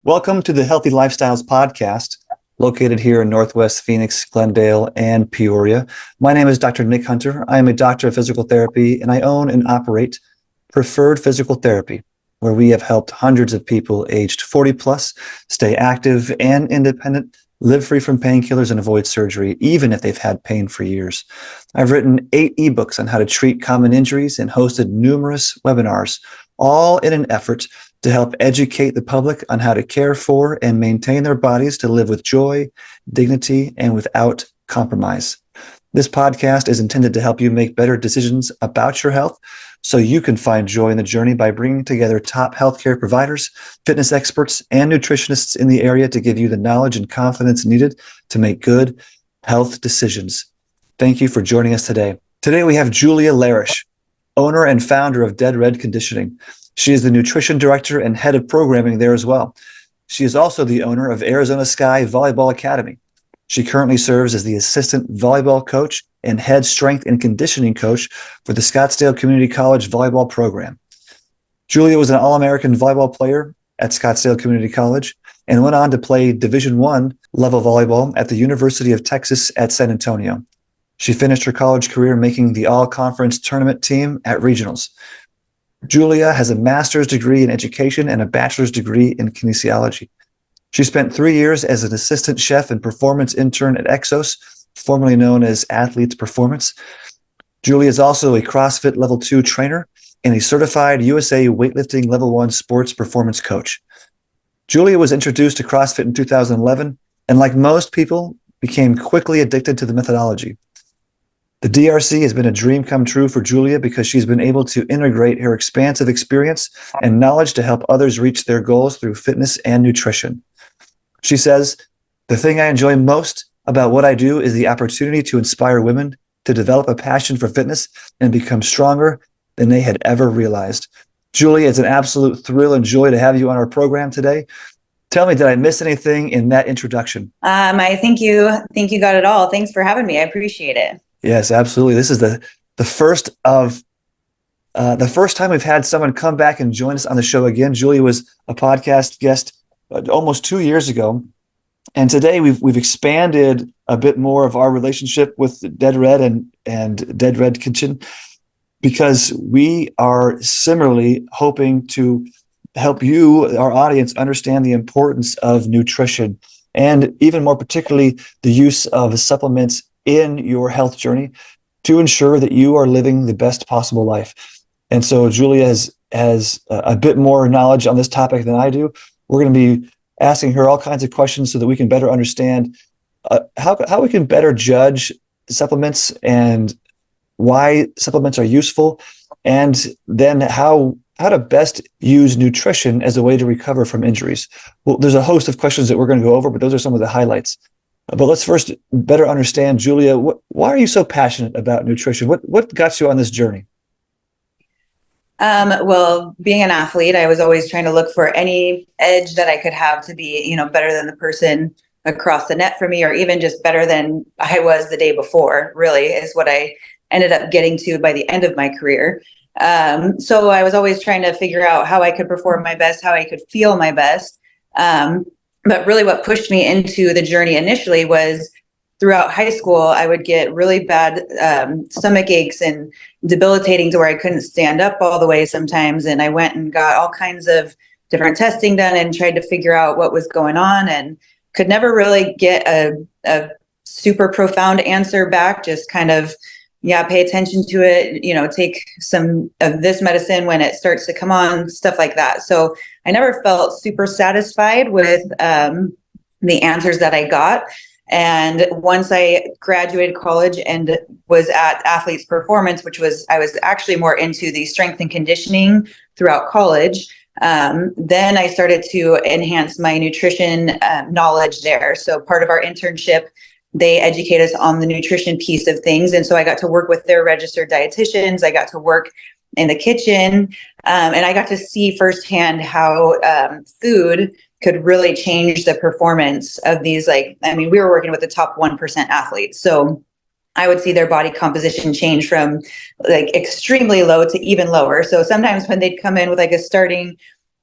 Welcome to the Healthy Lifestyles Podcast, located here in Northwest Phoenix, Glendale, and Peoria. My name is Dr. Nick Hunter. I am a doctor of physical therapy, and I own and operate Preferred Physical Therapy, where we have helped hundreds of people aged 40 plus stay active and independent, live free from painkillers, and avoid surgery, even if they've had pain for years. I've written 8 ebooks on how to treat common injuries and hosted numerous webinars, all in an effort to help educate the public on how to care for and maintain their bodies to live with joy, dignity, and without compromise. This podcast is intended to help you make better decisions about your health so you can find joy in the journey by bringing together top healthcare providers, fitness experts, and nutritionists in the area to give you the knowledge and confidence needed to make good health decisions. Thank you for joining us today. Today we have Julia Larish, owner and founder of Dead Red Conditioning. She is the nutrition director and head of programming there as well. She is also the owner of Arizona Sky Volleyball Academy. She currently serves as the assistant volleyball coach and head strength and conditioning coach for the Scottsdale Community College volleyball program. Julia was an All-American volleyball player at Scottsdale Community College and went on to play Division I level volleyball at the University of Texas at San Antonio. She finished her college career making the all-conference tournament team at regionals. Julia has a master's degree in education and a bachelor's degree in kinesiology. She spent 3 years as an assistant chef and performance intern at EXOS, formerly known as Athletes Performance. Julia is also a CrossFit Level 2 trainer and a certified USA weightlifting Level 1 sports performance coach. Julia was introduced to CrossFit in 2011 and, like most people, became quickly addicted to the methodology. The DRC has been a dream come true for Julia because she's been able to integrate her expansive experience and knowledge to help others reach their goals through fitness and nutrition. She says, "The thing I enjoy most about what I do is the opportunity to inspire women to develop a passion for fitness and become stronger than they had ever realized." Julia, it's an absolute thrill and joy to have you on our program today. Tell me, did I miss anything in that introduction? I think you got it all. Thanks for having me. I appreciate it. Yes, absolutely. This is the first time we've had someone come back and join us on the show again. Julia was a podcast guest almost 2 years ago, and today we've expanded a bit more of our relationship with Dead Red and Dead Red Kitchen because we are similarly hoping to help you, our audience, understand the importance of nutrition and even more particularly the use of supplements in your health journey to ensure that you are living the best possible life. And so Julia has a bit more knowledge on this topic than I do. We're going to be asking her all kinds of questions so that we can better understand how we can better judge supplements and why supplements are useful, and then how to best use nutrition as a way to recover from injuries. Well, there's a host of questions that we're going to go over, but those are some of the highlights. But let's first better understand, Julia, why are you so passionate about nutrition? What got you on this journey? Well, being an athlete, I was always trying to look for any edge that I could have to be, better than the person across the net for me, or even just better than I was the day before, really, is what I ended up getting to by the end of my career. So I was always trying to figure out how I could perform my best, how I could feel my best. But really what pushed me into the journey initially was throughout high school, I would get really bad stomach aches and debilitating to where I couldn't stand up all the way sometimes. And I went and got all kinds of different testing done and tried to figure out what was going on and could never really get a super profound answer back, just kind of, pay attention to it, take some of this medicine when it starts to come on, stuff like that. So I never felt super satisfied with the answers that I got. And once I graduated college and was at Athletes Performance, I was actually more into the strength and conditioning throughout college. Then I started to enhance my nutrition knowledge there. So part of our internship, they educate us on the nutrition piece of things. And so I got to work with their registered dietitians. I got to work in the kitchen. And I got to see firsthand how food could really change the performance of these, we were working with the top 1% athletes. So I would see their body composition change from extremely low to even lower. So sometimes when they'd come in with a starting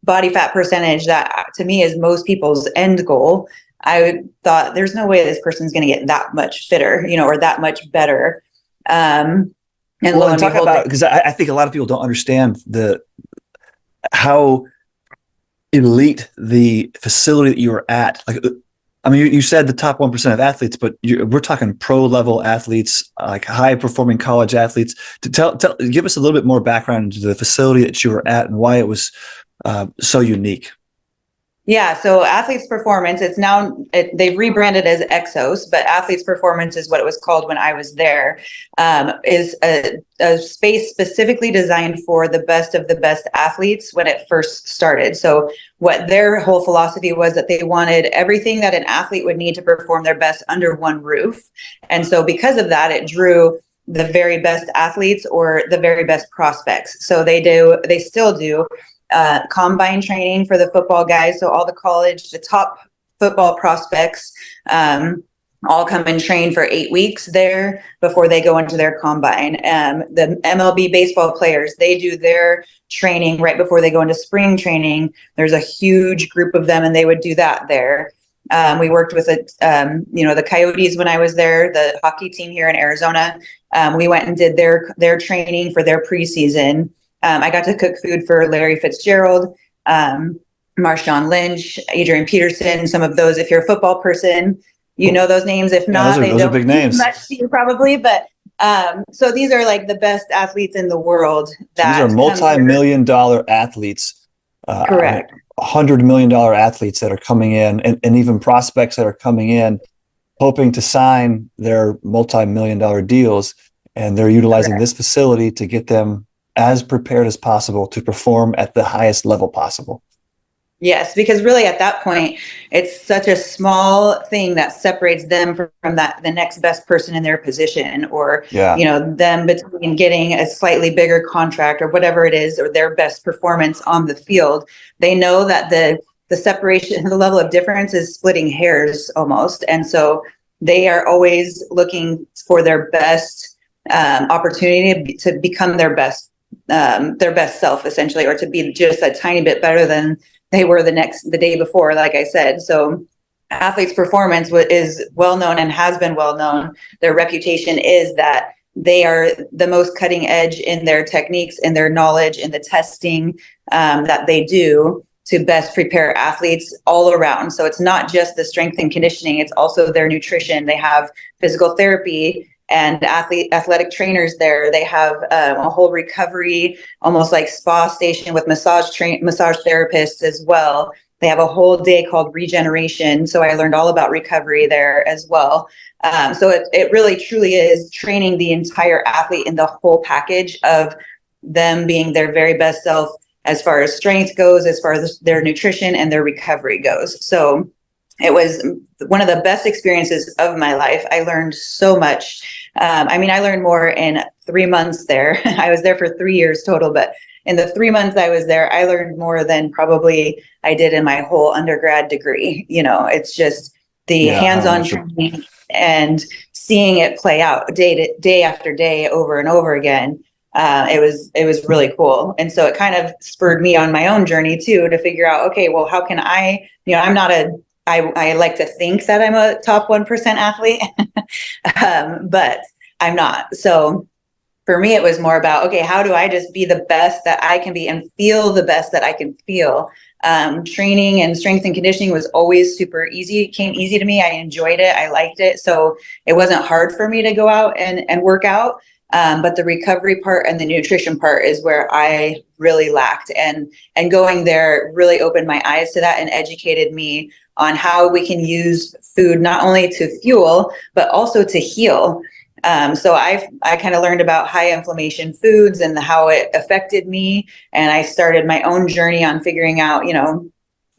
body fat percentage that to me is most people's end goal, I thought there's no way this person's going to get that much fitter, or that much better. And lo and talk behold, about, because I think a lot of people don't understand how elite the facility that you were at. Like, I mean, you said the top 1% of athletes, but we're talking pro level athletes, like high performing college athletes. To give us a little bit more background into the facility that you were at and why it was so unique. Yeah, so Athletes Performance, it's now, they've rebranded as EXOS, but Athletes Performance is what it was called when I was there, is a space specifically designed for the best of the best athletes when it first started. So what their whole philosophy was that they wanted everything that an athlete would need to perform their best under one roof. And so because of that, it drew the very best athletes or the very best prospects. So they still do combine training for the football guys. So all the top football prospects, all come and train for 8 weeks there before they go into their combine. The MLB baseball players, they do their training right before they go into spring training. There's a huge group of them and they would do that there. We worked with the Coyotes when I was there, the hockey team here in Arizona. We went and did their training for their preseason. I got to cook food for Larry Fitzgerald, Marshawn Lynch, Adrian Peterson, some of those. If you're a football person, you know those names. If not, those are big names. Much to you probably. But so these are like the best athletes in the world. These are multi-million-dollar athletes. Correct. $100 million athletes that are coming in, and even prospects that are coming in, hoping to sign their multi-million-dollar deals, and they're utilizing this facility to get them as prepared as possible to perform at the highest level possible. Yes, because really at that point, it's such a small thing that separates them from the next best person in their position, or, them between getting a slightly bigger contract or whatever it is, or their best performance on the field. They know that the separation, the level of difference is splitting hairs almost. And so they are always looking for their best opportunity to become their best self, essentially, or to be just a tiny bit better than they were the day before, like I said. So Athletes Performance is well known and has been well known. Their reputation is that they are the most cutting edge in their techniques, in their knowledge, in the testing that they do to best prepare athletes all around. So it's not just the strength and conditioning, it's also their nutrition. They have physical therapy and athletic trainers there. They have a whole recovery, almost like spa station with massage therapists as well. They have a whole day called regeneration. So I learned all about recovery there as well. So it really truly is training the entire athlete in the whole package of them being their very best self as far as strength goes, as far as their nutrition and their recovery goes. So it was one of the best experiences of my life. I learned so much. I learned more in 3 months there. I was there for 3 years total, but in the 3 months I was there, I learned more than probably I did in my whole undergrad degree. It's just the hands-on training and seeing it play out day after day, over and over again. It was really cool. And so it kind of spurred me on my own journey too, to figure out, okay, well, how can I like to think that I'm a top 1% athlete, but I'm not. So for me, it was more about, okay, how do I just be the best that I can be and feel the best that I can feel? Training and strength and conditioning was always super easy. It came easy to me. I enjoyed it. I liked it. So it wasn't hard for me to go out and work out. But the recovery part and the nutrition part is where I really lacked. And going there really opened my eyes to that and educated me on how we can use food not only to fuel, but also to heal. So I kind of learned about high inflammation foods and how it affected me. And I started my own journey on figuring out,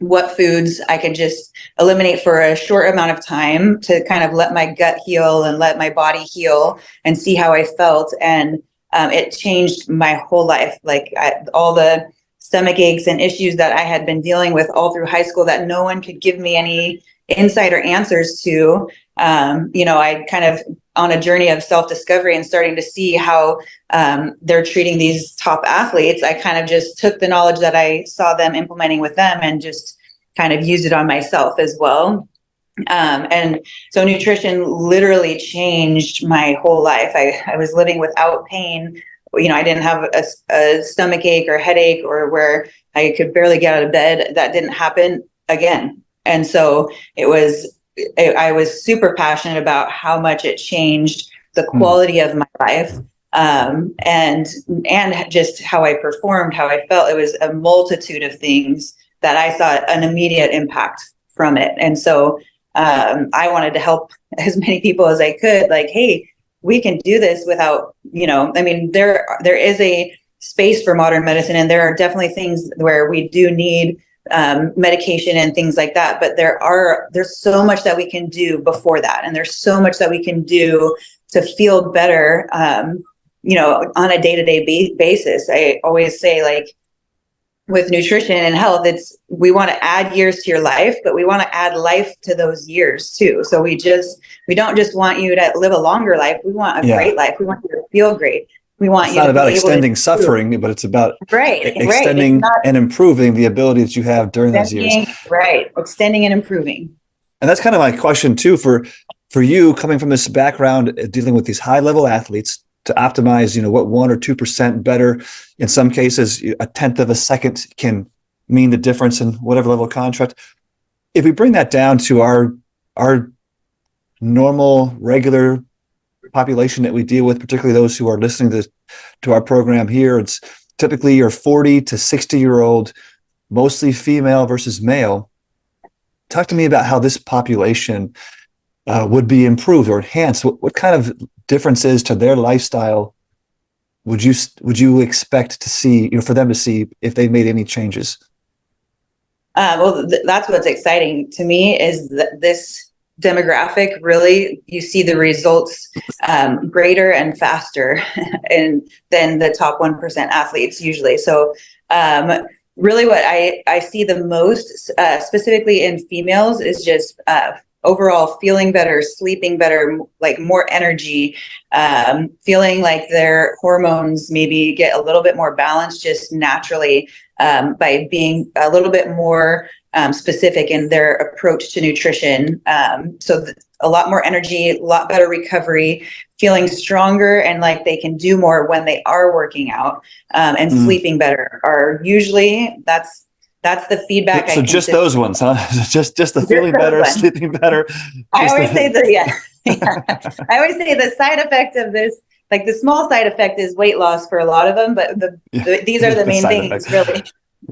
what foods I could just eliminate for a short amount of time to kind of let my gut heal and let my body heal and see how I felt. And it changed my whole life. Like all the stomach aches and issues that I had been dealing with all through high school that no one could give me any insight or answers to. I kind of on a journey of self-discovery and starting to see how they're treating these top athletes, I kind of just took the knowledge that I saw them implementing with them and just kind of used it on myself as well. And so nutrition literally changed my whole life. I was living without pain. I didn't have a stomach ache or headache, or where I could barely get out of bed. That didn't happen again. And so I was super passionate about how much it changed the quality of my life, and just how I performed, how I felt. It was a multitude of things that I saw an immediate impact from it. And so I wanted to help as many people as I could. Like, hey, we can do this without, there is a space for modern medicine, and there are definitely things where we do need medication and things like that. But there's so much that we can do before that. And there's so much that we can do to feel better, on a day-to-day basis. I always say, like, with nutrition and health, we want to add years to your life, but we want to add life to those years too. So we don't just want you to live a longer life. We want a great life. We want you to feel great. We want it's you not to about be able extending to suffering, but it's about extending It's and improving the ability that you have during those years. Right. Extending and improving. And that's kind of my question too, for you, coming from this background, dealing with these high level athletes, to optimize, what 1 or 2% better. In some cases, a tenth of a second can mean the difference in whatever level of contract. If we bring that down to our normal, regular population that we deal with, particularly those who are listening to our program here, it's typically your 40 to 60-year-old, mostly female versus male. Talk to me about how this population would be improved or enhanced. What kind of differences to their lifestyle would you expect to see, for them to see if they made any changes? That's what's exciting to me, is that this demographic, really, you see the results greater and faster than the top 1% athletes usually. So really what I see the most specifically in females is just overall feeling better, sleeping better, like more energy, feeling like their hormones maybe get a little bit more balanced just naturally, by being a little bit more specific in their approach to nutrition. A lot more energy, a lot better recovery, feeling stronger, and like they can do more when they are working out, and sleeping better are usually, that's the feedback. So just those ones, huh? just the feeling better, sleeping better. I always say I always say the side effect of this, like the small side effect, is weight loss for a lot of them, but these are the main things, really.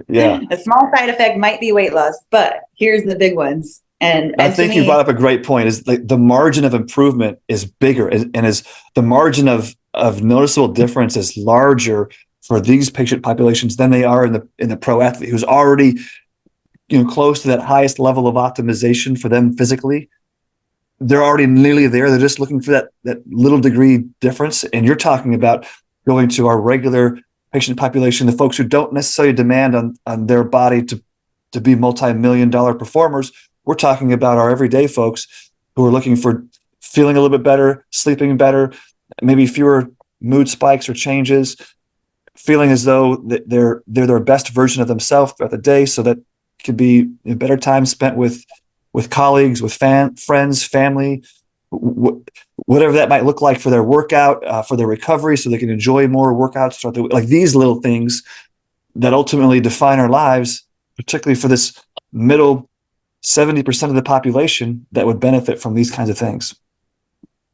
Yeah. A small side effect might be weight loss, but here's the big ones. And I think you brought up a great point, is like the margin of improvement is bigger, and is the margin of noticeable difference is larger for these patient populations than they are in the pro athlete who's already, close to that highest level of optimization for them physically. They're already nearly there. They're just looking for that little degree difference. And you're talking about going to our regular patient population, the folks who don't necessarily demand on their body to be multi-million-dollar performers. We're talking about our everyday folks who are looking for feeling a little bit better, sleeping better, maybe fewer mood spikes or changes, feeling as though they're their best version of themselves throughout the day, so that could be a better time spent with colleagues, with friends, family, whatever that might look like for their workout, for their recovery, so they can enjoy more workouts throughout the week. Like these little things that ultimately define our lives, particularly for this middle 70% of the population that would benefit from these kinds of things.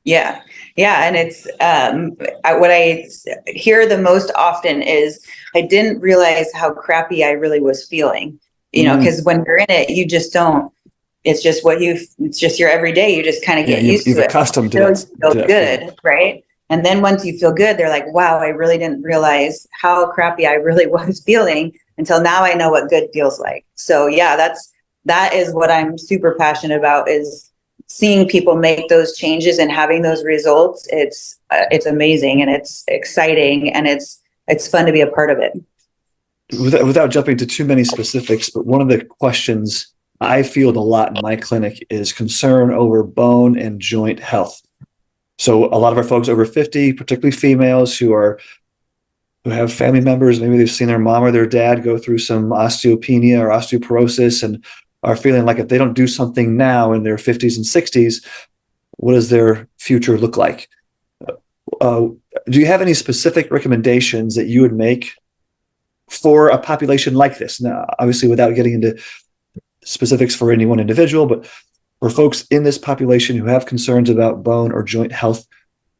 Yeah. And it's what I hear the most often is, I didn't realize how crappy I really was feeling, because when you're in it, you just don't, it's just your everyday. You just kind of get used to it. You're accustomed to it. Feel good. Right. And then once you feel good, they're like, wow, I really didn't realize how crappy I really was feeling until now I know what good feels like. So yeah, that is what I'm super passionate about, is seeing people make those changes and having those results. It's amazing, and it's exciting, and it's fun to be a part of it. Without jumping to too many specifics, but one of the questions I field a lot in my clinic is concern over bone and joint health. So a lot of our folks over 50, particularly females who have family members, maybe they've seen their mom or their dad go through some osteopenia or osteoporosis and are feeling like if they don't do something now in their 50s and 60s, what does their future look like? Do you have any specific recommendations that you would make for a population like this? Now, obviously, without getting into specifics for any one individual, but for folks in this population who have concerns about bone or joint health,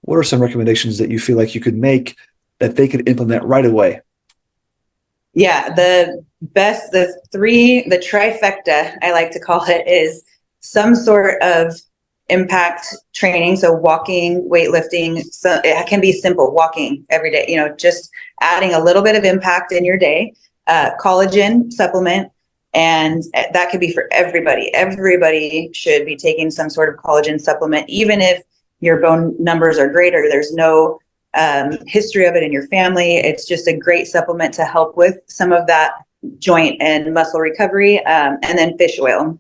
what are some recommendations that you feel like you could make that they could implement right away? Yeah, the trifecta, I like to call it, is some sort of impact training. So walking, weightlifting, so it can be simple, walking every day, just adding a little bit of impact in your day, collagen supplement. And that could be for everybody. Everybody should be taking some sort of collagen supplement, even if your bone numbers are greater. There's no history of it in your family. It's just a great supplement to help with some of that joint and muscle recovery. And then fish oil.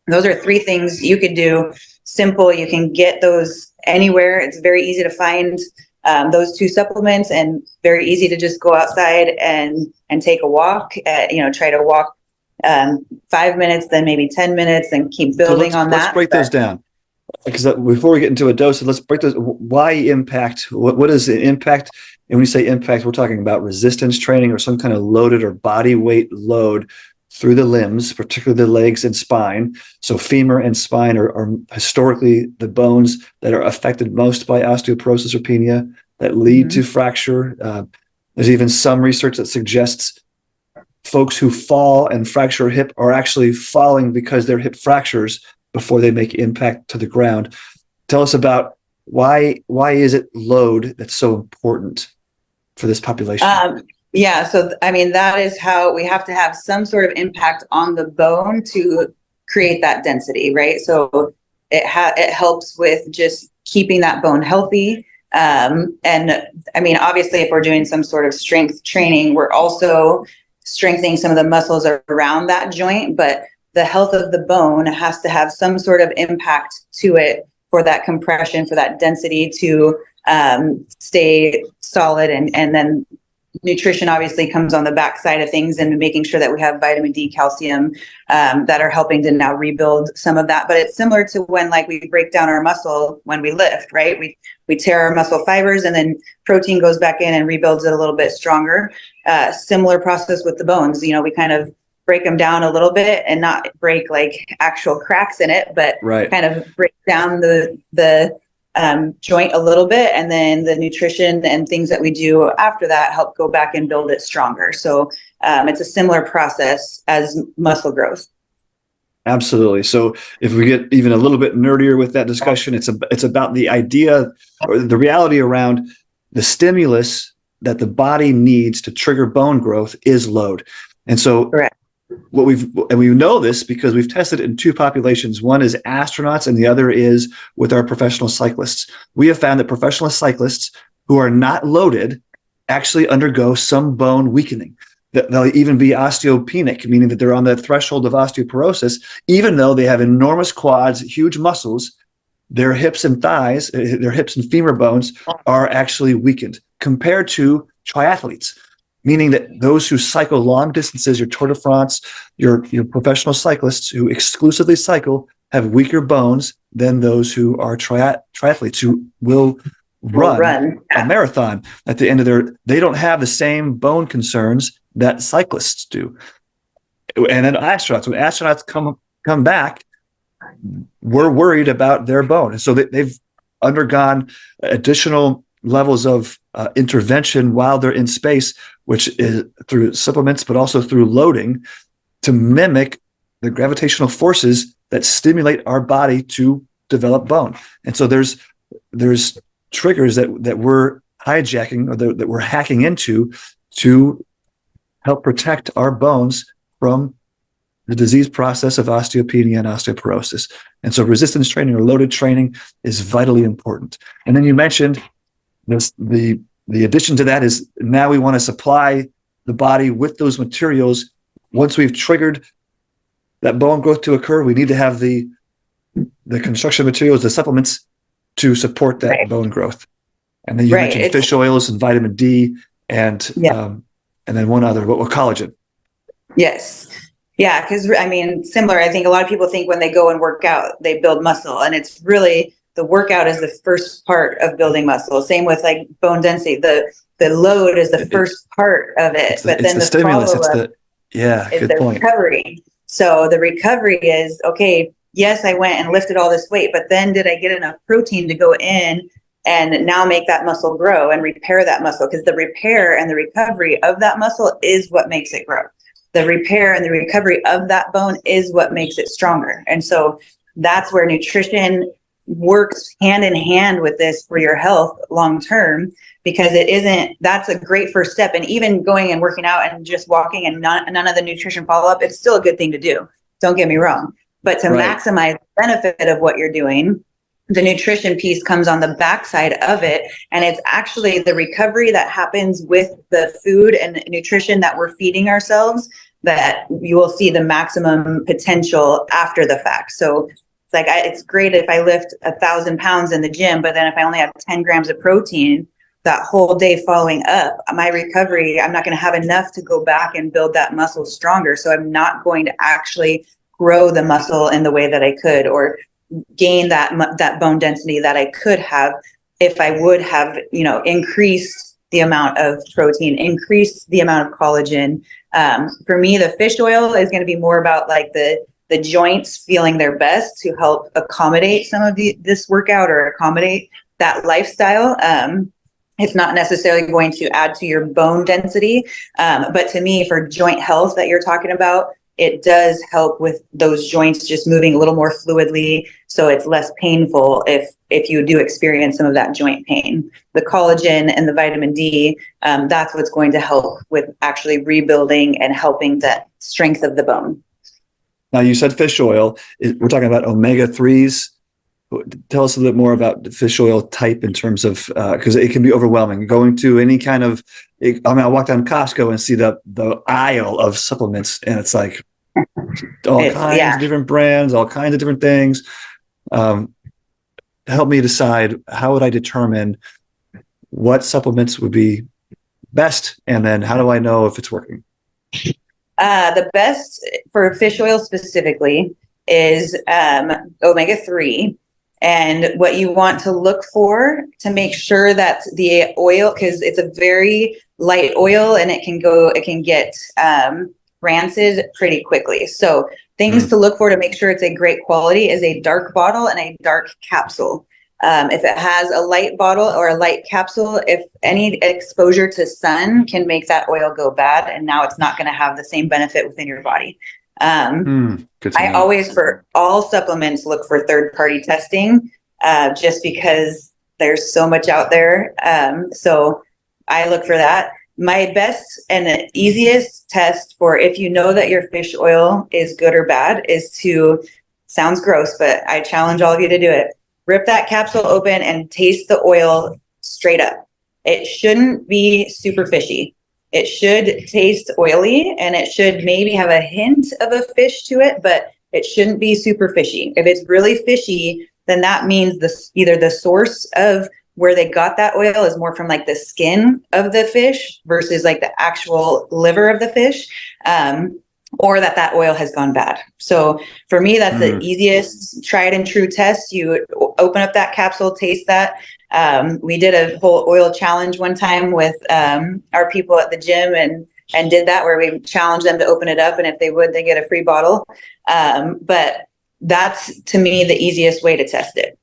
Those are 3 things you could do. Simple. You can get those anywhere. It's very easy to find those 2 supplements, and very easy to just go outside and take a walk. Try to walk 5 minutes, then maybe 10 minutes, and keep building on that. Let's break those down. Because before we get into a dose, let's break those. Why impact? What is the impact? And when you say impact, we're talking about resistance training or some kind of loaded or body weight load through the limbs, particularly the legs and spine. So femur and spine are historically the bones that are affected most by osteoporosis or penia that lead to fracture. There's even some research that suggests folks who fall and fracture a hip are actually falling because their hip fractures before they make impact to the ground. Tell us about why is it load that's so important for this population? So that is how we have to have some sort of impact on the bone to create that density, right? So it helps with just keeping that bone healthy. Obviously, if we're doing some sort of strength training, we're also strengthening some of the muscles around that joint, but the health of the bone has to have some sort of impact to it for that compression, for that density to stay solid. And then nutrition obviously comes on the back side of things, and making sure that we have vitamin D, calcium that are helping to now rebuild some of that. But it's similar to when we break down our muscle when we lift, right? We tear our muscle fibers, and then protein goes back in and rebuilds it a little bit stronger. Similar process with the bones. We kind of break them down a little bit and not break actual cracks in it, but kind of break down the joint a little bit, and then the nutrition and things that we do after that help go back and build it stronger. So it's a similar process as muscle growth. Absolutely. So if we get even a little bit nerdier with that discussion, it's about the idea or the reality around the stimulus that the body needs to trigger bone growth is load. And so Correct. We know this because we've tested it in 2 populations. One is astronauts and the other is with our professional cyclists. We have found that professional cyclists who are not loaded actually undergo some bone weakening. They'll even be osteopenic, meaning that they're on the threshold of osteoporosis, even though they have enormous quads, huge muscles. Their hips and thighs, their hips and femur bones are actually weakened compared to triathletes. Meaning that those who cycle long distances, your Tour de France, your professional cyclists who exclusively cycle have weaker bones than those who are triathletes who will run a marathon at the end of they don't have the same bone concerns that cyclists do. And then when astronauts come back, we're worried about their bone. And so they've undergone additional levels of intervention while they're in space, which is through supplements, but also through loading to mimic the gravitational forces that stimulate our body to develop bone. And so there's triggers that we're hijacking or that we're hacking into to help protect our bones from the disease process of osteopenia and osteoporosis. And so resistance training or loaded training is vitally important. And then you mentioned the addition to that is now we want to supply the body with those materials. Once we've triggered that bone growth to occur, we need to have the construction materials, the supplements to support that Right. bone growth. And then you Right. mentioned fish oils and vitamin D and Yeah. and then one other, what collagen. Yes. Yeah. Because I mean, similar, I think a lot of people think when they go and work out, they build muscle. And it's really the workout is the first part of building muscle. Same with like bone density. The load is the first part of it. But It's then the the stimulus. follow It's up the, yeah, is good the point. recovery. So the recovery is, okay, yes, I went and lifted all this weight, but then did I get enough protein to go in and now make that muscle grow and repair that muscle? Because the repair and the recovery of that muscle is what makes it grow. The repair and the recovery of that bone is what makes it stronger. And so that's where nutrition works hand in hand with this for your health long term, because that's a great first step. And even going and working out and just walking and none of the nutrition follow up, it's still a good thing to do. Don't get me wrong. But to maximize the benefit of what you're doing, the nutrition piece comes on the backside of it. And it's actually the recovery that happens with the food and nutrition that we're feeding ourselves that you will see the maximum potential after the fact. So it's like, it's great if I lift 1,000 pounds in the gym, but then if I only have 10 grams of protein, that whole day following up, my recovery, I'm not going to have enough to go back and build that muscle stronger. So I'm not going to actually grow the muscle in the way that I could, or gain that bone density that I could have if I would have, increased the amount of protein, increased the amount of collagen. For me, the fish oil is going to be more about like the joints feeling their best to help accommodate some of this workout or accommodate that lifestyle. It's not necessarily going to add to your bone density. But to me, for joint health that you're talking about, it does help with those joints just moving a little more fluidly, so it's less painful if you do experience some of that joint pain. The collagen and the vitamin D, that's what's going to help with actually rebuilding and helping the strength of the bone. Now, you said fish oil. We're talking about omega-3s. Tell us a little bit more about the fish oil type in terms of, because it can be overwhelming. Going to any kind of, I walk down Costco and see the aisle of supplements, and it's like all kinds of different brands, all kinds of different things. Help me decide, how would I determine what supplements would be best, and then how do I know if it's working? The best for fish oil specifically is omega-3. And what you want to look for to make sure that the oil, because it's a very light oil and it can get rancid pretty quickly. So things to look for to make sure it's a great quality is a dark bottle and a dark capsule. If it has a light bottle or a light capsule, if any exposure to sun can make that oil go bad, and now it's not going to have the same benefit within your body. I always, for all supplements, look for third-party testing, just because there's so much out there. So I look for that. My best and easiest test for if you know that your fish oil is good or bad is to, sounds gross, but I challenge all of you to do it. Rip that capsule open and taste the oil straight up. It shouldn't be super fishy. It should taste oily, and it should maybe have a hint of a fish to it, but it shouldn't be super fishy. If it's really fishy, then that means either the source of where they got that oil is more from like the skin of the fish versus like the actual liver of the fish, or that oil has gone bad. So for me, that's the easiest tried and true test. You open up that capsule, taste that. We did a whole oil challenge one time with our people at the gym, and did that where we challenged them to open it up, and if they would, they get a free bottle. But that's, to me, the easiest way to test it.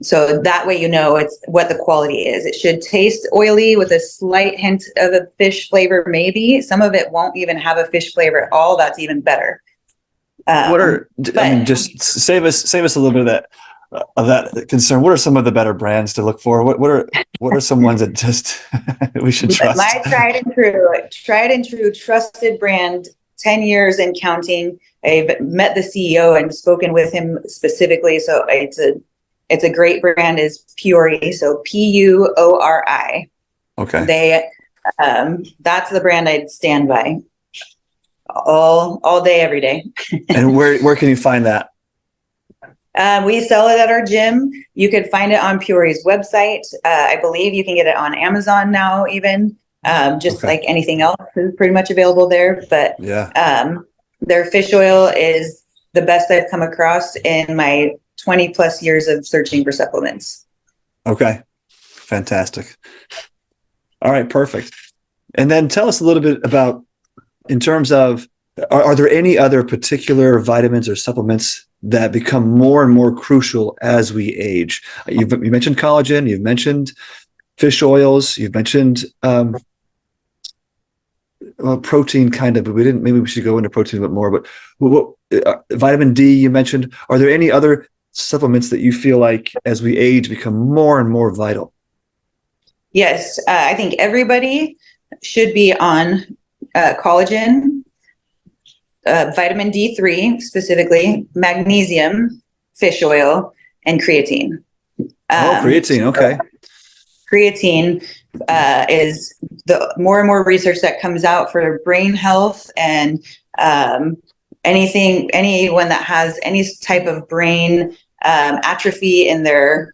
So that way, it's what the quality is. It should taste oily with a slight hint of a fish flavor, maybe. Some of it won't even have a fish flavor at all. That's even better. Just save us a little bit of that concern. What are some of the better brands to look for? What are some ones that just we should trust? My tried and true trusted brand, 10 years and counting. I've met the CEO and spoken with him specifically. So it's a great brand, is Puori. So Puori. Okay. That's the brand I'd stand by all day, every day. And where can you find that? We sell it at our gym. You could find it on Peoria's website. I believe you can get it on Amazon now, even. Just like anything else is pretty much available there. But their fish oil is the best I've come across in my 20 plus years of searching for supplements. Okay. Fantastic. All right. Perfect. And then tell us a little bit about, in terms of, are there any other particular vitamins or supplements that become more and more crucial as we age? You mentioned collagen, you've mentioned fish oils, you've mentioned protein, kind of, but maybe we should go into protein a bit more, but vitamin D you mentioned. Are there any other supplements that you feel like as we age become more and more vital? Yes, I think everybody should be on collagen, vitamin D3 specifically, magnesium, fish oil, and creatine. Creatine, okay. Creatine is the more and more research that comes out for brain health and anyone that has any type of brain atrophy in their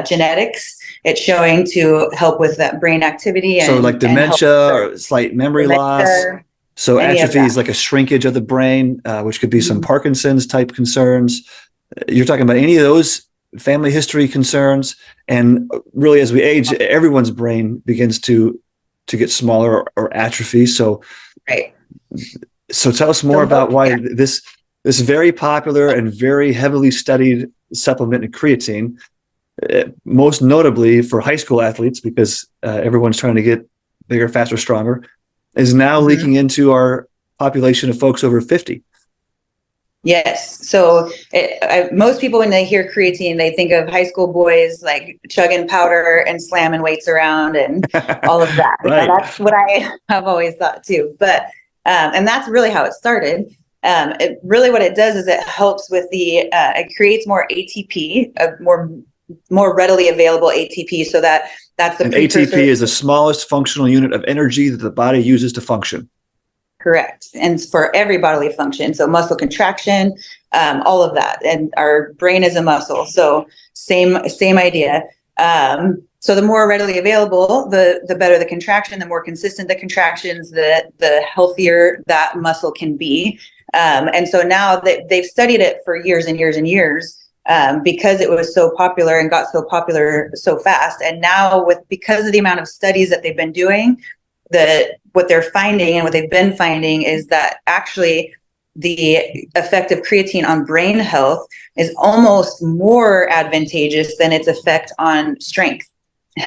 genetics. It's showing to help with that brain activity. So like dementia or slight memory loss. So atrophy is like a shrinkage of the brain, which could be some Parkinson's type concerns. You're talking about any of those family history concerns. And really, as we age, everyone's brain begins to get smaller or atrophy. So, So tell us more about why this very popular and very heavily studied supplement, creatine, most notably for high school athletes, because everyone's trying to get bigger, faster, stronger, is now leaking into our population of folks over 50. Yes. So most people, when they hear creatine, they think of high school boys like chugging powder and slamming weights around and all of that. Right. That's what I have always thought too. But and that's really how it started. What it does is it helps with it creates more ATP, more readily available ATP, so that's the ATP is the smallest functional unit of energy that the body uses to function. Correct. And for every bodily function, so muscle contraction, all of that. And our brain is a muscle, so same idea. So the more readily available, the better the contraction, the more consistent the contractions, the healthier that muscle can be. And so now they've studied it for years and years and years. Because it was so popular and got so popular so fast. And now because of the amount of studies that they've been doing, what they're finding and what they've been finding is that actually the effect of creatine on brain health is almost more advantageous than its effect on strength.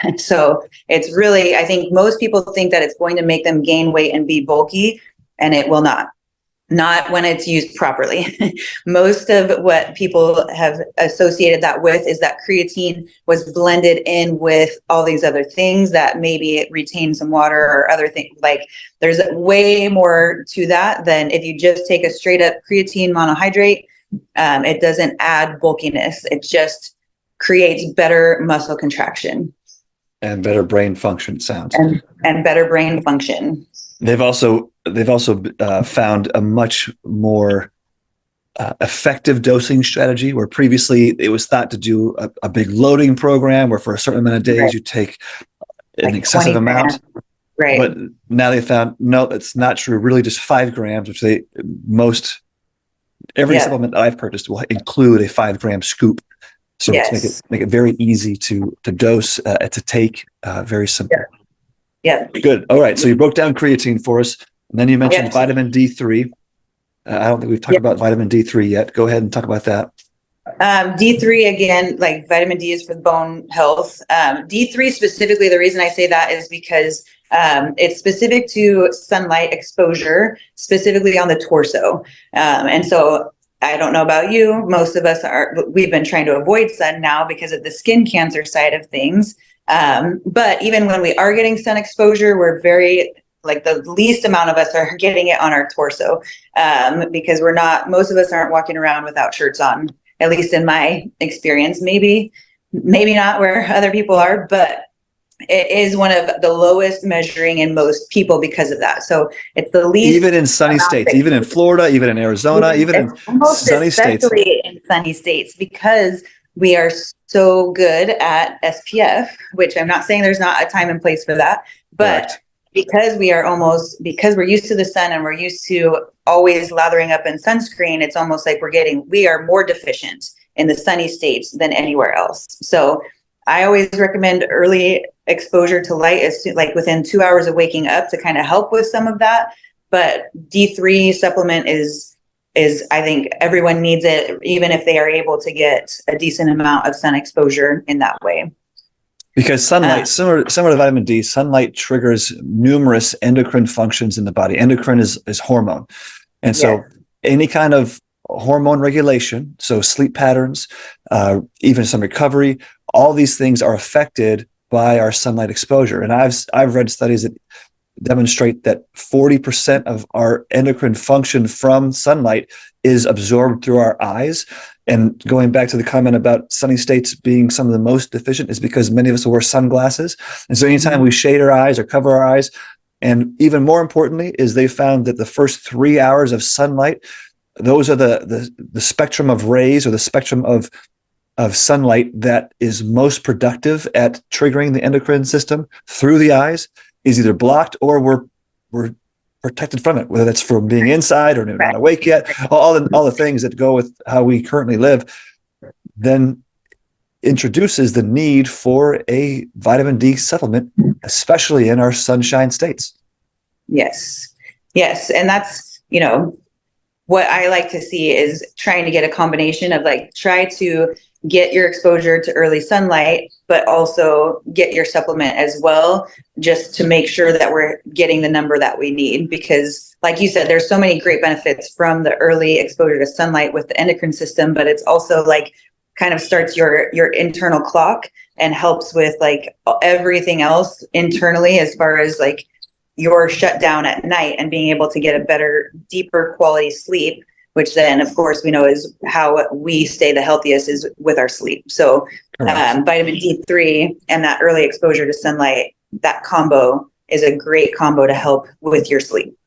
And so it's really, I think most people think that it's going to make them gain weight and be bulky, and it will not when it's used properly. Most of what people have associated that with is that creatine was blended in with all these other things that maybe it retained some water or other things. Like there's way more to that than if you just take a straight up creatine monohydrate. It doesn't add bulkiness. It just creates better muscle contraction. And better brain function, sounds. And better brain function. They've also found a much more effective dosing strategy, where previously it was thought to do a big loading program where for a certain amount of days you take an excessive amount. Right. But now they found, no, that's not true. Really just 5 grams, which every supplement that I've purchased will include a 5 gram scoop. So let's make it very easy to dose, to take, very simple. Yeah. Good. All right. So you broke down creatine for us, and then you mentioned vitamin D3. I don't think we've talked about vitamin D3 yet. Go ahead and talk about that. D3, again, like vitamin D is for bone health. D3 specifically, the reason I say that is because it's specific to sunlight exposure, specifically on the torso. And so I don't know about you. Most of us we've been trying to avoid sun now because of the skin cancer side of things. But even when we are getting sun exposure, we're the least amount of us are getting it on our torso, because most of us aren't walking around without shirts on, at least in my experience. Maybe not where other people are, but It is one of the lowest measuring in most people because of that. So it's the least. Even in sunny states, even in Florida, even in Arizona, even in almost sunny states. especially in sunny states, because we are so good at SPF, which I'm not saying there's not a time and place for that, but Correct. because we're used to the sun and we're used to always lathering up in sunscreen, it's almost like we are more deficient in the sunny states than anywhere else. So I always recommend early exposure to light, like within 2 hours of waking up, to kind of help with some of that. But D3 supplement is I think everyone needs it, even if they are able to get a decent amount of sun exposure in that way. Because sunlight, similar to vitamin D, sunlight triggers numerous endocrine functions in the body. Endocrine is hormone. And so any kind of hormone regulation, so sleep patterns, even some recovery, all these things are affected by our sunlight exposure. And I've read studies that demonstrate that 40% of our endocrine function from sunlight is absorbed through our eyes. And going back to the comment about sunny states being some of the most deficient is because many of us wear sunglasses. And so anytime we shade our eyes or cover our eyes, and even more importantly, is they found that the first 3 hours of sunlight, those are the spectrum of rays, or the spectrum of sunlight that is most productive at triggering the endocrine system through the eyes, is either blocked or we're protected from it, whether that's from being inside or not awake yet, all the things that go with how we currently live, then introduces the need for a vitamin D supplement, especially in our sunshine states. Yes. And that's, what I like to see is trying to get a combination of try to get your exposure to early sunlight, but also get your supplement as well, just to make sure that we're getting the number that we need. Because like you said, there's so many great benefits from the early exposure to sunlight with the endocrine system, but it's also kind of starts your internal clock and helps with everything else internally, as far as your shutdown at night and being able to get a better, deeper quality sleep, which then, of course, we know is how we stay the healthiest, is with our sleep. So vitamin D3 and that early exposure to sunlight, that combo is a great combo to help with your sleep.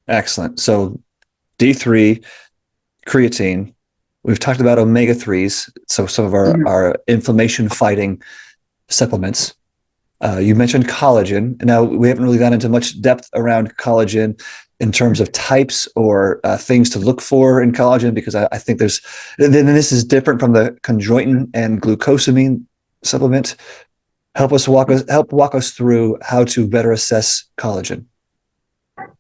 Excellent. So D3, creatine, we've talked about omega-3s, so some of our inflammation fighting supplements. You mentioned collagen. Now, we haven't really gone into much depth around collagen in terms of types or things to look for in collagen, because I think this is different from the chondroitin and glucosamine supplement. Help walk us through how to better assess collagen.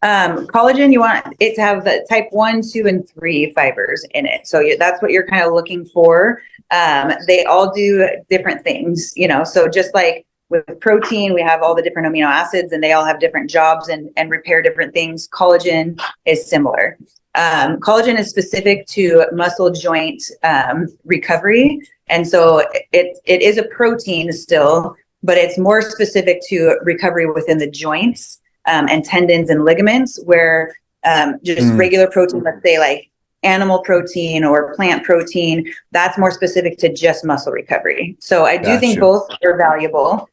Collagen, you want it to have the type 1, 2, and 3 fibers in it. So that's what you're kind of looking for. They all do different things, so just like with protein, we have all the different amino acids and they all have different jobs and repair different things. Collagen is similar. Collagen is specific to muscle joint recovery. And so it is a protein still, but it's more specific to recovery within the joints and tendons and ligaments, where just regular protein, let's say animal protein or plant protein, that's more specific to just muscle recovery. So I do think both are valuable.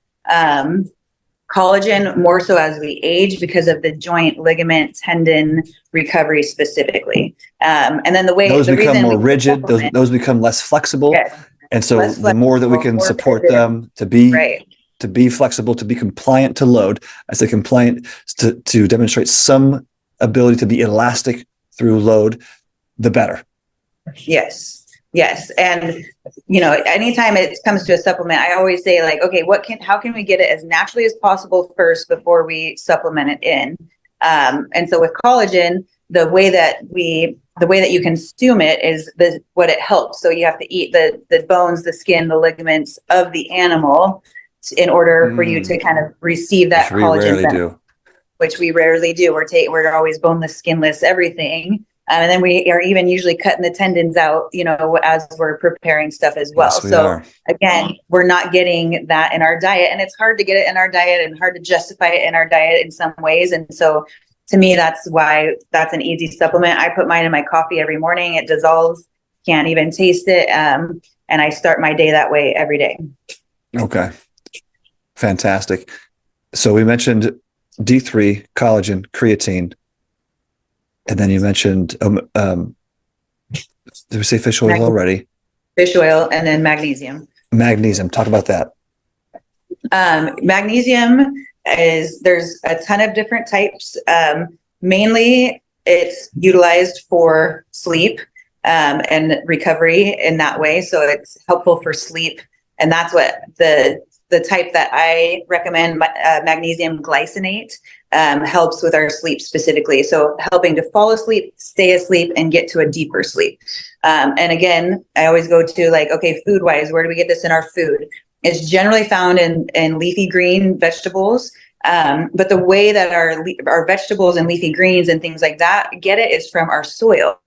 Collagen more so as we age because of the joint, ligament, tendon recovery specifically. And then those become more rigid, those become less flexible. Yes. And so the more that we can support them to be flexible, to be compliant to load, I say compliant to demonstrate some ability to be elastic through load, the better. Yes. And, anytime it comes to a supplement, I always say okay, how can we get it as naturally as possible first before we supplement it in? And so with collagen, the way that you consume it is what it helps. So you have to eat the bones, the skin, the ligaments of the animal in order for you to kind of receive that collagen. Which we rarely do. We're always boneless, skinless, everything. And then we are even usually cutting the tendons out, as we're preparing stuff as well. Yes, again, we're not getting that in our diet, and it's hard to get it in our diet and hard to justify it in our diet in some ways. And so to me, that's why that's an easy supplement. I put mine in my coffee every morning. It dissolves, can't even taste it. And I start my day that way every day. Okay. Fantastic. So we mentioned D3, collagen, creatine, and then you mentioned, did we say fish oil already? Fish oil, and then magnesium. Magnesium. Talk about that. Magnesium there's a ton of different types. Mainly it's utilized for sleep and recovery in that way. So it's helpful for sleep. And that's what the type that I recommend, magnesium glycinate, helps with our sleep specifically. So helping to fall asleep, stay asleep, and get to a deeper sleep. And again, I always go to like, okay, food wise, where do we get this in our food? It's generally found in leafy green vegetables. But the way that our vegetables and leafy greens and things like that get it is from our soil.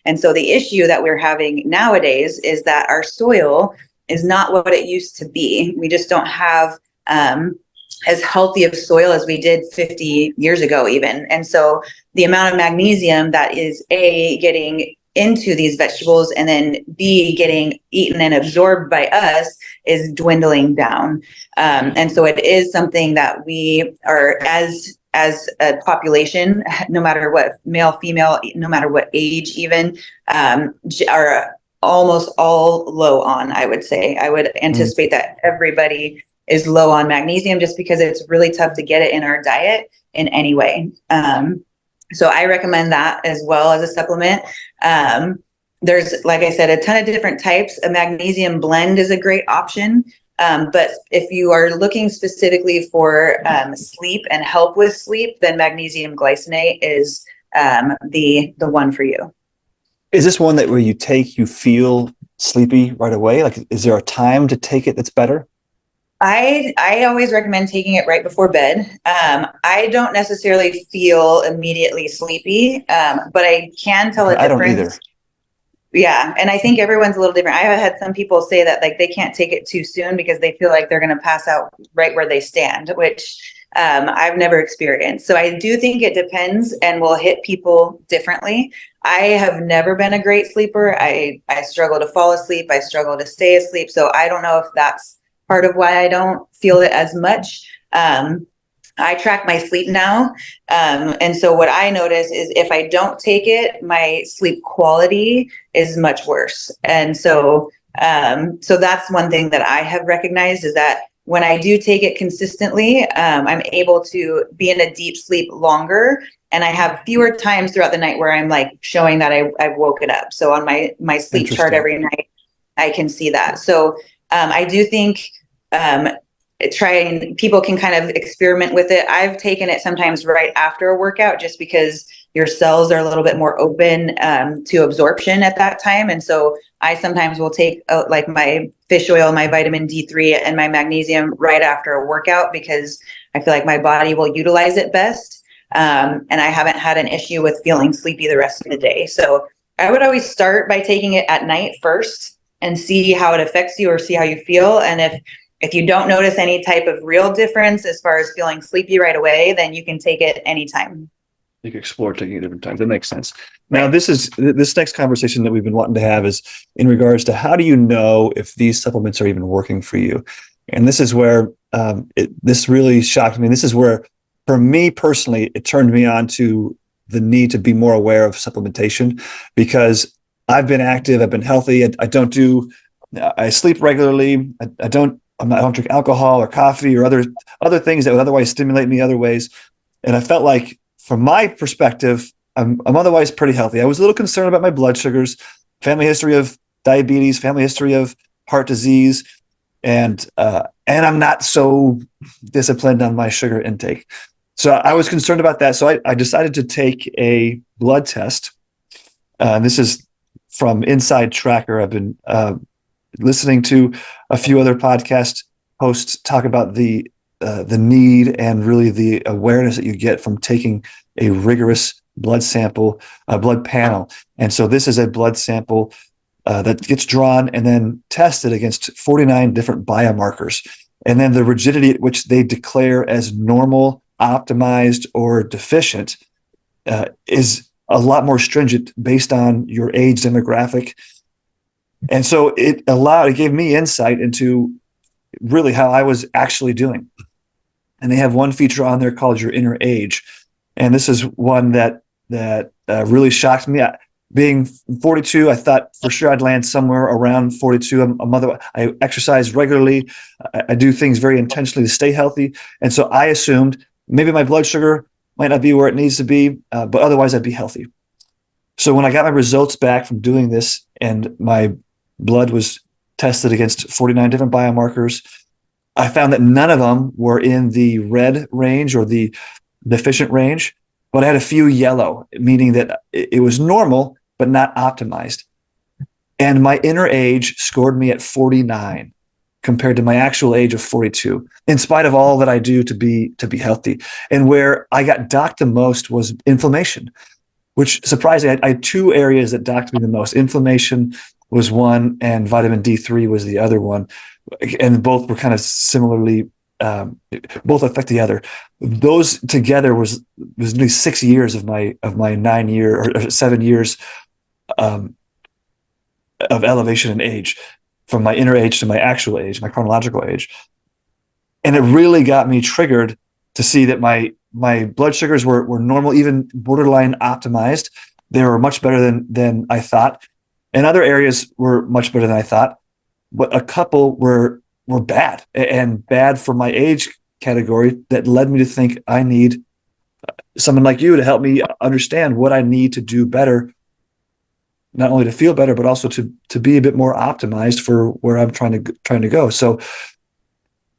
And so the issue that we're having nowadays is that our soil is not what it used to be. We just don't have as healthy of soil as we did 50 years ago even. And so the amount of magnesium that is getting into these vegetables and then B, getting eaten and absorbed by us is dwindling down. And so it is something that we are, as a population, no matter what, male, female, no matter what age even, are almost all low on, I would say. I would anticipate that everybody is low on magnesium just because it's really tough to get it in our diet in any way. So I recommend that as well as a supplement. There's, like I said, a ton of different types. A magnesium blend is a great option. But if you are looking specifically for sleep and help with sleep, then magnesium glycinate is the one for you. Is this one that where you take, you feel sleepy right away? Like, is there a time to take it that's better? I always recommend taking it right before bed. I don't necessarily feel immediately sleepy, but I can tell a difference. I don't either. Yeah. And I think everyone's a little different. I have had some people say that like they can't take it too soon because they feel like they're going to pass out right where they stand, which I've never experienced. So I do think it depends and will hit people differently. I have never been a great sleeper. I struggle to fall asleep. I struggle to stay asleep. So I don't know if that's part of why I don't feel it as much. I track my sleep now. And so what I notice is if I don't take it, my sleep quality is much worse. And so that's one thing that I have recognized is that when I do take it consistently, I'm able to be in a deep sleep longer. And I have fewer times throughout the night where I'm like showing that I've woken up. So on my sleep chart every night, I can see that. So I do think people can kind of experiment with it. I've taken it sometimes right after a workout just because your cells are a little bit more open to absorption at that time. And so I sometimes will take like my fish oil, my vitamin D3 and my magnesium right after a workout because I feel like my body will utilize it best. And I haven't had an issue with feeling sleepy the rest of the day. So I would always start by taking it at night first and see how it affects you or see how you feel. And if you don't notice any type of real difference as far as feeling sleepy right away, then you can take it anytime. You can explore taking it different times. That makes sense. Now, this next conversation that we've been wanting to have is in regards to how do you know if these supplements are even working for you? And this is where this really shocked me. This is where, for me personally, it turned me on to the need to be more aware of supplementation because I've been active, I've been healthy. I sleep regularly. I don't drink alcohol or coffee or other things that would otherwise stimulate me other ways. And I felt like, from my perspective, I'm otherwise pretty healthy. I was a little concerned about my blood sugars, family history of diabetes, family history of heart disease, and I'm not so disciplined on my sugar intake. So I was concerned about that. So I decided to take a blood test. This is from Inside Tracker. I've been listening to a few other podcast hosts talk about the need and really the awareness that you get from taking a rigorous blood sample, a blood panel. And so this is a blood sample that gets drawn and then tested against 49 different biomarkers. And then the rigidity at which they declare as normal, optimized, or deficient is a lot more stringent based on your age demographic. And so it gave me insight into, really how I was actually doing. And they have one feature on there called your inner age. And this is one that really shocked me. Being 42, I thought for sure I'd land somewhere around 42. I exercise regularly. I do things very intentionally to stay healthy. And so I assumed maybe my blood sugar might not be where it needs to be, but otherwise I'd be healthy. So when I got my results back from doing this and my blood was tested against 49 different biomarkers, I found that none of them were in the red range or the deficient range, but I had a few yellow, meaning that it was normal, but not optimized. And my inner age scored me at 49 compared to my actual age of 42, in spite of all that I do to be healthy. And where I got docked the most was inflammation, which surprisingly, I had two areas that docked me the most. Inflammation was one, and vitamin D3 was the other one. And both were kind of similarly, both affect the other. Those together was nearly 6 years of my 9 year or 7 years of elevation in age, from my inner age to my actual age, my chronological age. And it really got me triggered to see that my blood sugars were normal, even borderline optimized. They were much better than I thought. And other areas were much better than I thought. But a couple were bad, and bad for my age category, that led me to think I need someone like you to help me understand what I need to do better, not only to feel better, but also to be a bit more optimized for where I'm trying to go. So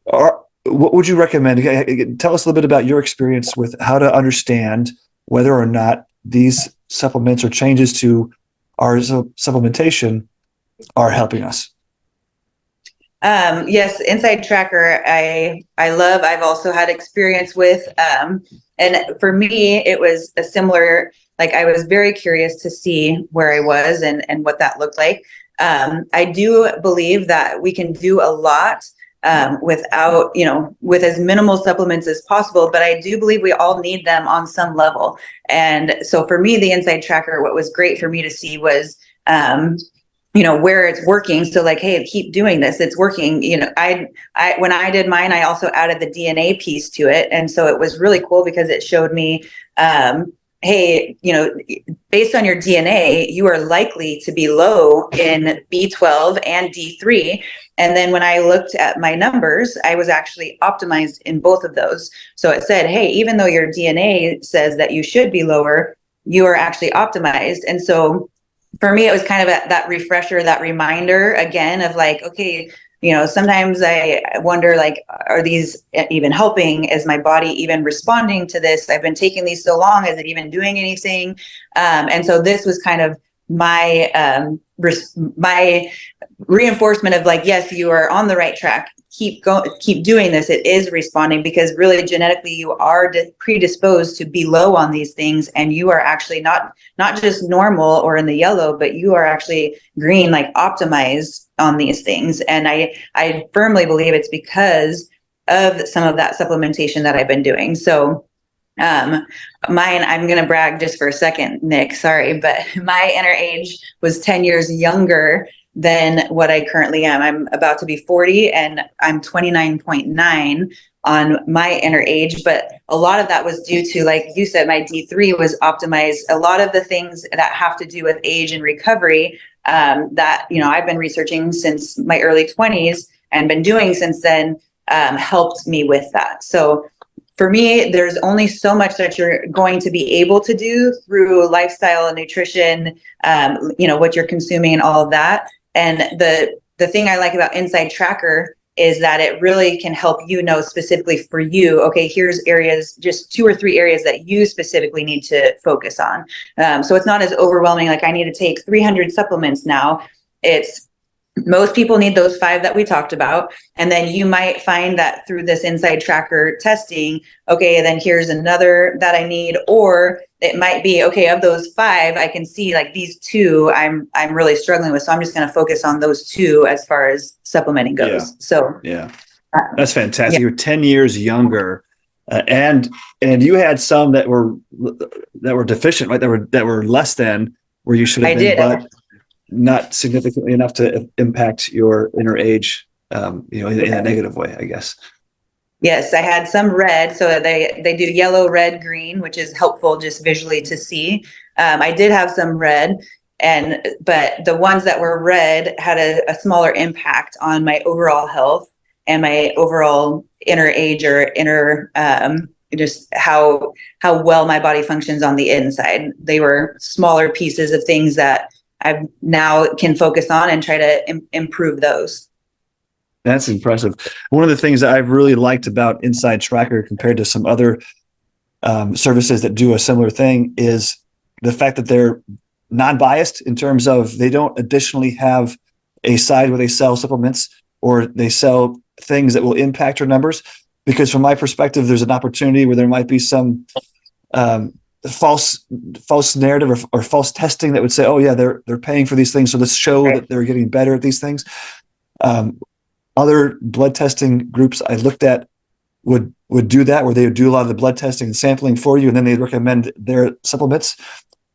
what would you recommend? Tell us a little bit about your experience with how to understand whether or not these supplements or changes to our supplementation are helping us. Yes, Inside Tracker, I love. I've also had experience with, and for me, it was a similar, like I was very curious to see where I was and what that looked like. I do believe that we can do a lot without, with as minimal supplements as possible, but I do believe we all need them on some level. And so for me, the Inside Tracker, what was great for me to see was, where it's working. So like, hey, keep doing this. It's working. I when I did mine, I also added the DNA piece to it. And so it was really cool because it showed me, hey, based on your DNA, you are likely to be low in B12 and D3. And then when I looked at my numbers, I was actually optimized in both of those. So it said, hey, even though your DNA says that you should be lower, you are actually optimized. And so for me, it was kind of that refresher, that reminder again of like, okay, sometimes I wonder, like, are these even helping? Is my body even responding to this? I've been taking these so long. Is it even doing anything? And so this was kind of my my reinforcement of like, yes, you are on the right track. Keep doing this. It is responding, because really genetically you are predisposed to be low on these things, and you are actually not just normal or in the yellow, but you are actually green, like optimized on these things. And I firmly believe it's because of some of that supplementation that I've been doing. So mine, I'm going to brag just for a second, Nick, sorry, but my inner age was 10 years younger than what I currently am. I'm about to be 40 and I'm 29.9 on my inner age. But a lot of that was due to, like you said, my D3 was optimized. A lot of the things that have to do with age and recovery that, I've been researching since my early 20s and been doing since then helped me with that. So for me, there's only so much that you're going to be able to do through lifestyle and nutrition, what you're consuming and all of that. And the thing I like about Inside Tracker is that it really can help you know specifically for you, okay, here's areas, just 2 or 3 areas that you specifically need to focus on. So it's not as overwhelming, like I need to take 300 supplements now. It's most people need those 5 that we talked about. And then you might find that through this Inside Tracker testing, okay, then here's another that I need, or it might be, okay, of those 5, I can see like these 2 I'm really struggling with. So I'm just going to focus on those 2 as far as supplementing goes. Yeah. So yeah, that's fantastic. Yeah. You're 10 years younger, and you had some that were deficient, right? That were less than where you should have been, but not significantly enough to impact your inner age in a negative way, I guess. Yes, I had some red. So they do yellow, red, green, which is helpful just visually to see. I did have some red, but the ones that were red had a smaller impact on my overall health and my overall inner age or inner just how well my body functions on the inside. They were smaller pieces of things that I now can focus on and try to improve those. That's impressive. One of the things that I've really liked about Inside Tracker compared to some other services that do a similar thing is the fact that they're non-biased in terms of they don't additionally have a side where they sell supplements or they sell things that will impact your numbers. Because from my perspective, there's an opportunity where there might be some false narrative or false testing that would say, oh yeah, they're paying for these things, so let's show that they're getting better at these things. Other blood testing groups I looked at would do that, where they would do a lot of the blood testing and sampling for you, and then they'd recommend their supplements.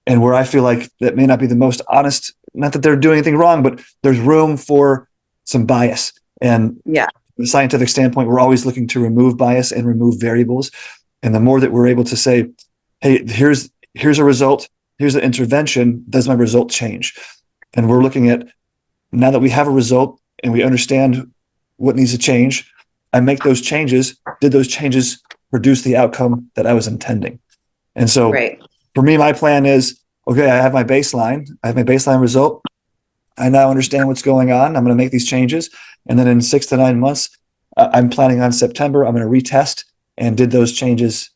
And where I feel like that may not be the most honest, not that they're doing anything wrong, but there's room for some bias. And yeah, from a scientific standpoint, we're always looking to remove bias and remove variables. And the more that we're able to say, hey, here's a result, here's an intervention, does my result change? And we're looking at, now that we have a result and we understand what needs to change, I make those changes. Did those changes produce the outcome that I was intending? And so for me, my plan is, okay, I have my baseline. I have my baseline result. I now understand what's going on. I'm going to make these changes. And then in 6 to 9 months, I'm planning on September, I'm going to retest, and did those changes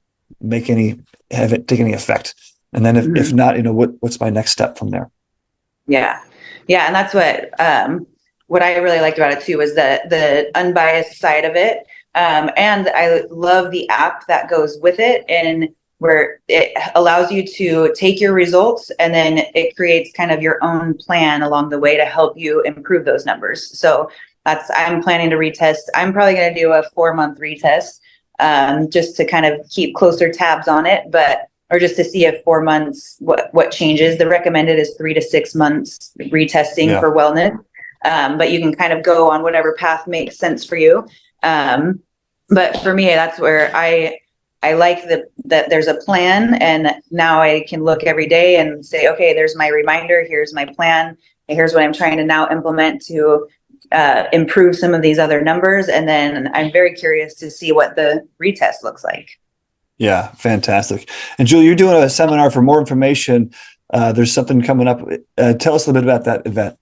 take any effect? And then if not, what's my next step from there? Yeah. Yeah. And that's what I really liked about it too, was the unbiased side of it. And I love the app that goes with it, and where it allows you to take your results and then it creates kind of your own plan along the way to help you improve those numbers. So I'm planning to retest. I'm probably going to do a 4-month retest, just to kind of keep closer tabs on it, or just to see if 4 months, what changes. The recommended is 3 to 6 months retesting for wellness. But you can kind of go on whatever path makes sense for you. But for me, that's where I like that there's a plan, and now I can look every day and say, okay, there's my reminder, here's my plan, and here's what I'm trying to now implement to improve some of these other numbers. And then I'm very curious to see what the retest looks like. Yeah, fantastic. And Julie, you're doing a seminar. For more information, there's something coming up. Tell us a little bit about that event.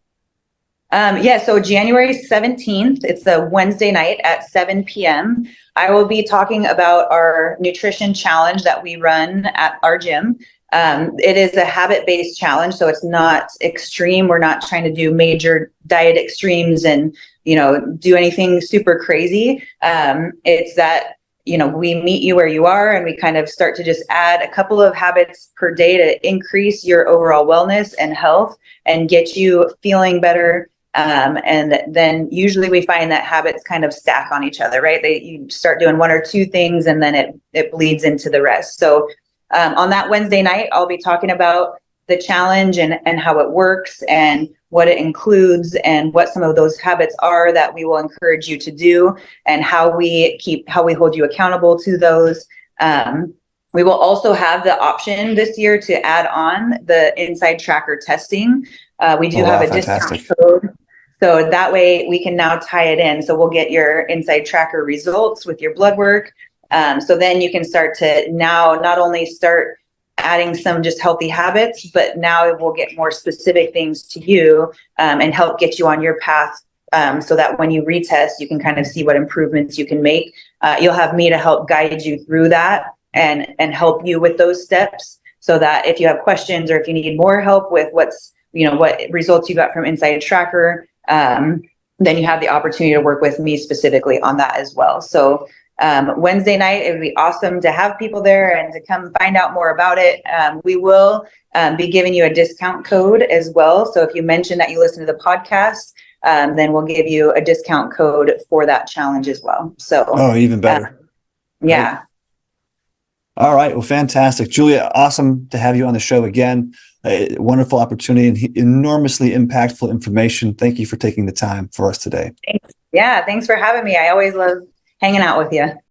So January 17th, it's a Wednesday night at 7 p.m. I will be talking about our nutrition challenge that we run at our gym. It is a habit-based challenge, so it's not extreme. We're not trying to do major diet extremes and, do anything super crazy. It's that, we meet you where you are, and we kind of start to just add a couple of habits per day to increase your overall wellness and health and get you feeling better. And then usually we find that habits kind of stack on each other, right? You start doing 1 or 2 things and then it bleeds into the rest. So on that Wednesday night, I'll be talking about the challenge and how it works and what it includes and what some of those habits are that we will encourage you to do, and how we hold you accountable to those. We will also have the option this year to add on the Inside Tracker testing. We do have a discount code. So that way we can now tie it in. So we'll get your Inside Tracker results with your blood work. So then you can start to now not only start adding some just healthy habits, but now it will get more specific things to you, and help get you on your path, so that when you retest, you can kind of see what improvements you can make. You'll have me to help guide you through that and help you with those steps, so that if you have questions or if you need more help with what results you got from Inside Tracker, then you have the opportunity to work with me specifically on that as well. So Wednesday night, it would be awesome to have people there and to come find out more about it. We will be giving you a discount code as well. So if you mention that you listen to the podcast, then we'll give you a discount code for that challenge as well. So even better. Yeah. Right. All right. Well, fantastic. Julia, awesome to have you on the show again. A wonderful opportunity and enormously impactful information. Thank you for taking the time for us today. Yeah, thanks for having me. I always love hanging out with you.